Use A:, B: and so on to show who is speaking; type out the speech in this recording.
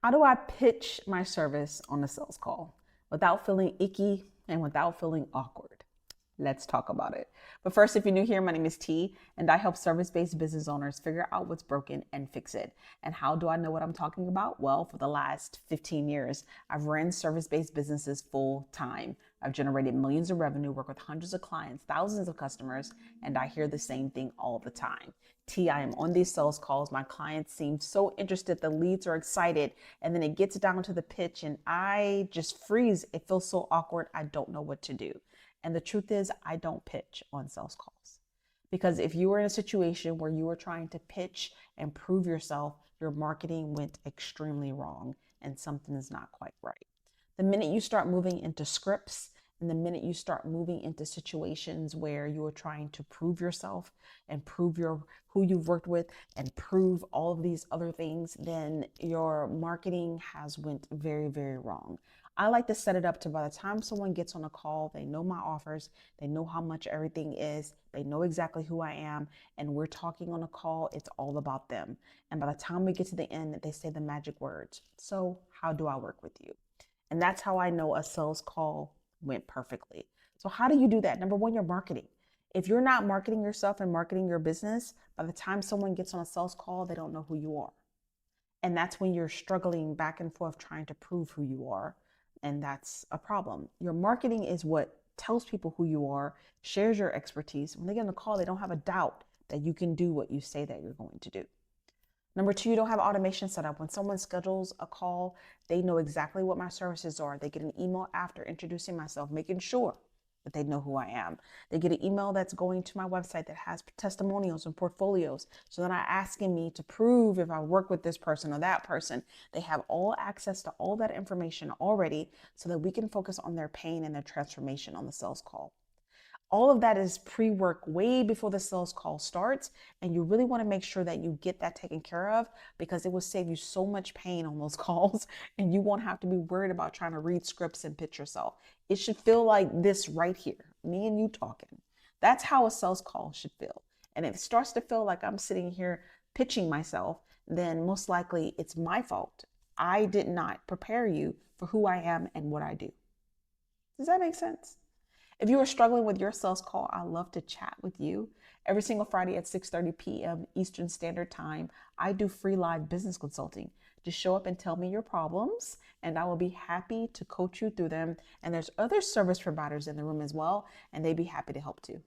A: How do I pitch my service on a sales call without feeling icky and without feeling awkward? Let's talk about it. But first, if you're new here, my name is T, and I help service based business owners figure out what's broken and fix it. And how do I know what I'm talking about? Well, for the last 15 years, I've ran service based businesses full time. I've generated millions of revenue, work with hundreds of clients, thousands of customers, and I hear the same thing all the time. T, I am on these sales calls. My clients seem so interested. The leads are excited. And then it gets down to the pitch, and I just freeze. It feels so awkward. I don't know what to do. And the truth is, I don't pitch on sales calls. Because if you were in a situation where you were trying to pitch and prove yourself, your marketing went extremely wrong and something is not quite right. The minute you start moving into scripts and the minute you start moving into situations where you are trying to prove yourself and prove who you've worked with and prove all of these other things, then your marketing has went very, very wrong. I like to set it up to by the time someone gets on a call, they know my offers, they know how much everything is, they know exactly who I am, and we're talking on a call, it's all about them. And by the time we get to the end, they say the magic words. So, how do I work with you? And that's how I know a sales call went perfectly. So, how do you do that? Number one, you're marketing. If you're not marketing yourself and marketing your business, by the time someone gets on a sales call, they don't know who you are. And that's when you're struggling back and forth trying to prove who you are. And that's a problem. Your marketing is what tells people who you are, shares your expertise. When they get on the call, they don't have a doubt that you can do what you say that you're going to do. Number two, you don't have automation set up. When someone schedules a call, they know exactly what my services are. They get an email after introducing myself, making sure that they know who I am. They get an email that's going to my website that has testimonials and portfolios. So they're not asking me to prove if I work with this person or that person. They have all access to all that information already so that we can focus on their pain and their transformation on the sales call. All of that is pre-work way before the sales call starts. And you really want to make sure that you get that taken care of because it will save you so much pain on those calls and you won't have to be worried about trying to read scripts and pitch yourself. It should feel like this right here, me and you talking. That's how a sales call should feel. And if it starts to feel like I'm sitting here pitching myself, then most likely it's my fault. I did not prepare you for who I am and what I do. Does that make sense? If you are struggling with your sales call, I love to chat with you. Every single Friday at 6:30 p.m. Eastern Standard Time, I do free live business consulting. Just show up and tell me your problems, and I will be happy to coach you through them. And there's other service providers in the room as well, and they'd be happy to help too.